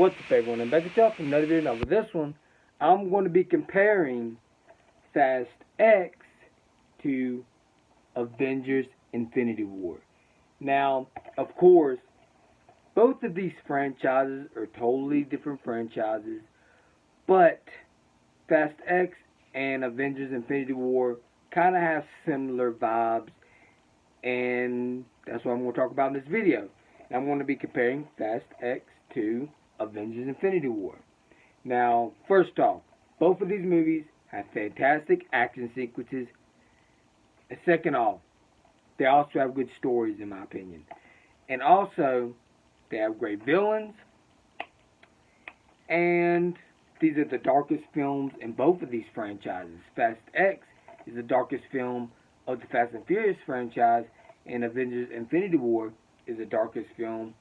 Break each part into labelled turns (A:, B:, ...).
A: What's up, everyone? I'm back at y'all for another video. Now, with this one, I'm going to be comparing Fast X to Avengers Infinity War. Now, of course, both of these franchises are totally different franchises, but Fast X and Avengers Infinity War kind of have similar vibes, and that's what I'm going to talk about in this video. And I'm going to be comparing Fast X to Avengers Infinity War. Now, first off, both of these movies have fantastic action sequences. And second off, they also have good stories, in my opinion. And also, they have great villains. And these are the darkest films in both of these franchises. Fast X is the darkest film of the Fast and Furious franchise, and Avengers Infinity War is the darkest film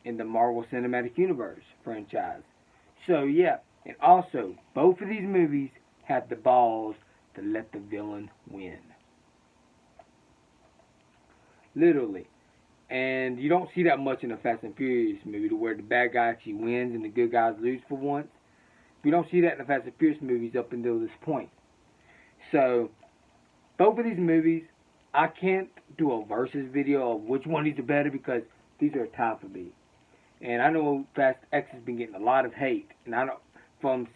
A: in the Marvel Cinematic Universe franchise. So yeah, and also, both of these movies have the balls to let the villain win. Literally. And you don't see that much in a Fast and Furious movie, to where the bad guy actually wins and the good guys lose for once. We don't see that in the Fast and Furious movies up until this point. So, both of these movies, I can't do a versus video of which one is the better, because these are a tie for me. And I know Fast X has been getting a lot of hate, and I don't, from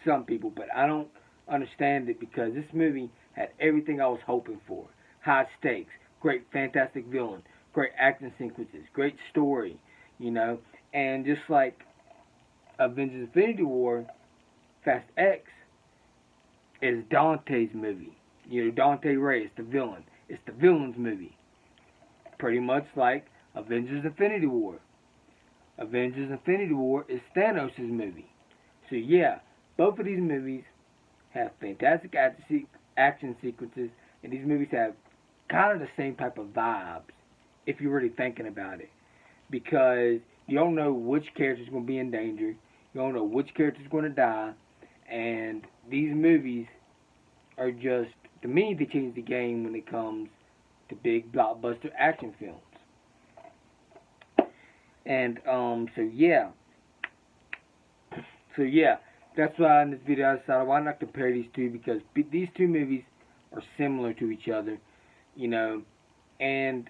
A: some people, but I don't understand it, because this movie had everything I was hoping for. High stakes, great fantastic villain, great action sequences, great story, you know. And just like Avengers Infinity War, Fast X is Dante's movie. You know, Dante Ray is the villain. It's the villain's movie. Pretty much like Avengers Infinity War. Avengers Infinity War is Thanos' movie. So yeah, both of these movies have fantastic action sequences, and these movies have kind of the same type of vibes, if you're really thinking about it. Because you don't know which character is going to be in danger, you don't know which character is going to die, and these movies are just, to me, they change the game when it comes to big blockbuster action films. And, so yeah, that's why in this video I decided why not compare these two, because these two movies are similar to each other, you know. And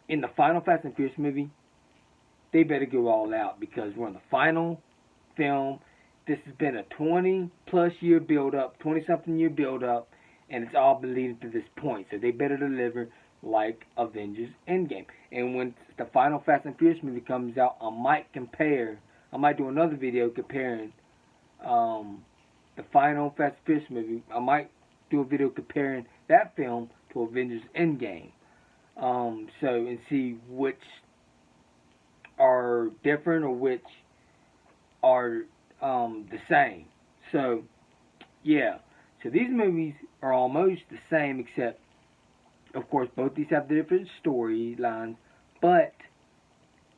A: in the final Fast and Furious movie, they better go all out, because we're in the final film. This has been a 20-plus year build-up, 20-something year build-up, and it's all been leading to this point. So they better deliver like Avengers Endgame. And when the final Fast and Furious movie comes out, I might do another video comparing the final Fast and Furious movie. I might do a video comparing that film to Avengers Endgame. And see which are different or which are the same. So, yeah. So these movies are almost the same, except, of course, both these have different storylines, but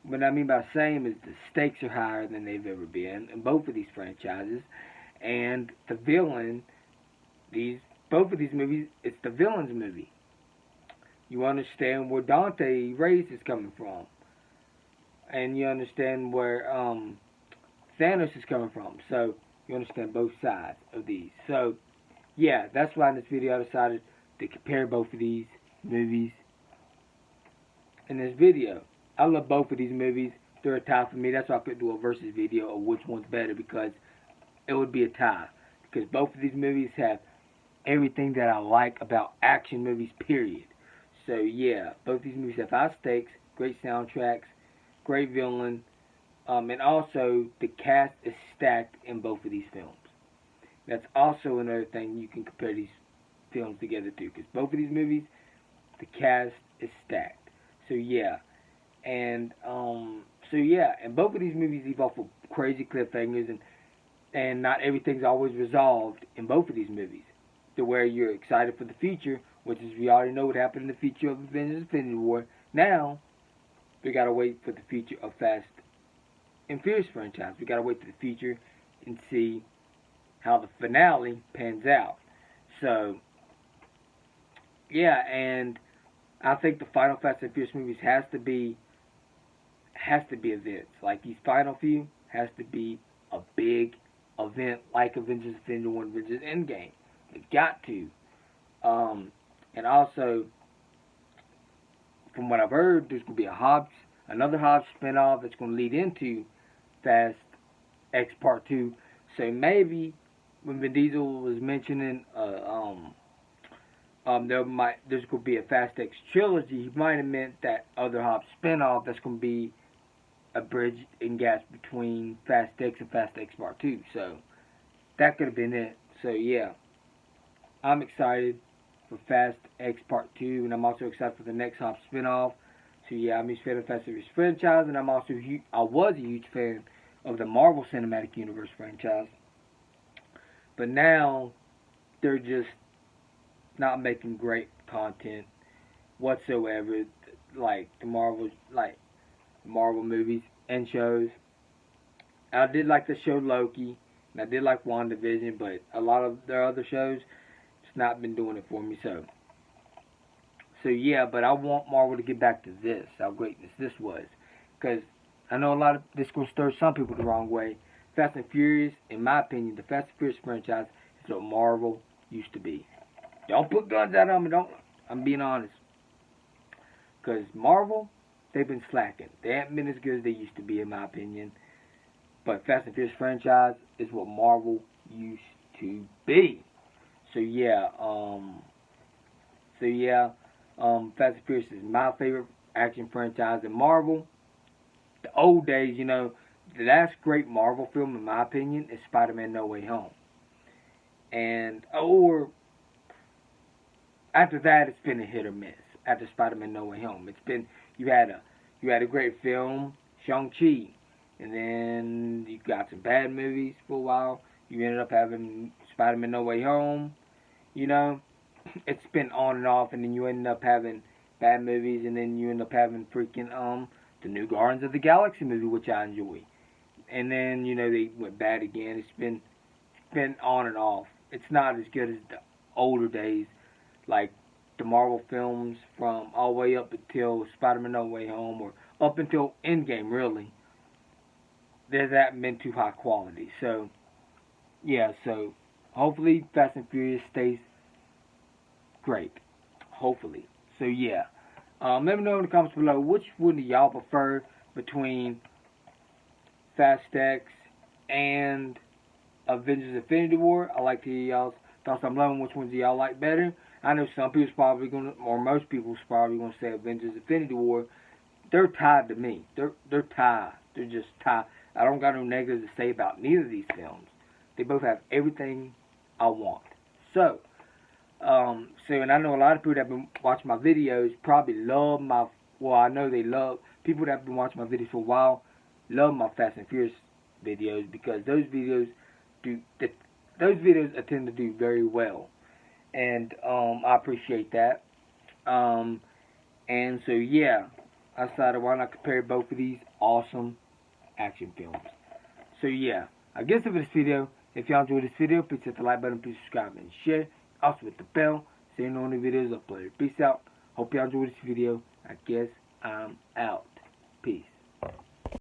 A: what I mean by same is the stakes are higher than they've ever been in both of these franchises, and the villain, both of these movies, it's the villain's movie. You understand where Dante Race is coming from, and you understand where Thanos is coming from, so you understand both sides of these. So, yeah, that's why in this video I decided to compare both of these movies in this video. I love both of these movies. They're a tie for me. That's why I couldn't do a versus video of which one's better, because it would be a tie. Because both of these movies have everything that I like about action movies, period. So yeah, both these movies have high stakes, great soundtracks, great villain, and also the cast is stacked in both of these films. That's also another thing you can compare these films together too, because both of these movies, the cast is stacked. So yeah, and both of these movies leave off with crazy cliffhangers, and not everything's always resolved in both of these movies, to where you're excited for the future, which is, we already know what happened in the future of Avengers Infinity War. Now we gotta wait for the future of Fast and Furious franchise. We gotta wait for the future and see how the finale pans out. So yeah, and I think the final Fast and Furious movies has to be events. Like these final few has to be a big event like Avengers Infinity War, Avengers Endgame. It's got to. And also, from what I've heard, there's going to be another Hobbs spinoff that's going to lead into Fast X Part 2. So maybe when Vin Diesel was mentioning there's going to be a Fast X trilogy, he might have meant that other Hobbs spinoff that's going to be a bridge and gap between Fast X and Fast X Part 2. So that could have been it. So yeah, I'm excited for Fast X Part 2, and I'm also excited for the next Hobbs spinoff. So yeah, I'm a huge fan of the Fast and Furious franchise, and I was a huge fan of the Marvel Cinematic Universe franchise. But now they're just not making great content whatsoever, like the Marvel movies and shows. I did like the show Loki, and I did like WandaVision, but a lot of their other shows just not been doing it for me. So yeah, but I want Marvel to get back to this, how great this was, because I know a lot of this will stir some people the wrong way. Fast and Furious, in my opinion, the Fast and Furious franchise is what Marvel used to be. Don't put guns out on me, I'm being honest. Because Marvel, they've been slacking. They haven't been as good as they used to be, in my opinion. But Fast and Furious franchise is what Marvel used to be. So yeah, Fast and Furious is my favorite action franchise in Marvel. The old days, the last great Marvel film, in my opinion, is Spider-Man No Way Home. Or after that, it's been a hit or miss. After Spider-Man No Way Home, it's been you had a great film, Shang-Chi, and then you got some bad movies for a while. You ended up having Spider-Man No Way Home. It's been on and off, and then you end up having bad movies, and then you end up having freaking the new Guardians of the Galaxy movie, which I enjoy. And then they went bad again. It's been on and off. It's not as good as the older days, like the Marvel films from all the way up until Spider-Man No Way Home, or up until Endgame, really. There hasn't been too high quality. So yeah, so hopefully Fast and Furious stays great. Hopefully. So yeah. Let me know in the comments below which one do y'all prefer between Fast X and Avengers Infinity War. I like to hear y'all's thoughts. I'm loving which ones do y'all like better. I know some people's probably gonna, or most people's probably gonna say Avengers Infinity War. They're tied to me. They're tied. They're just tied. I don't got no negatives to say about neither of these films. They both have everything I want. So and I know a lot of people that have been watching my videos probably love I know they love, people that have been watching my videos for a while love my Fast and Furious videos, because those videos tend to do very well. And I appreciate that. And so yeah, I decided why not compare both of these awesome action films. So yeah, I guess for this video, if y'all enjoyed this video, please hit the like button, please subscribe and share. Also with the bell, so you know when the videos uploaded. Peace out. Hope y'all enjoyed this video. I guess I'm out. Peace.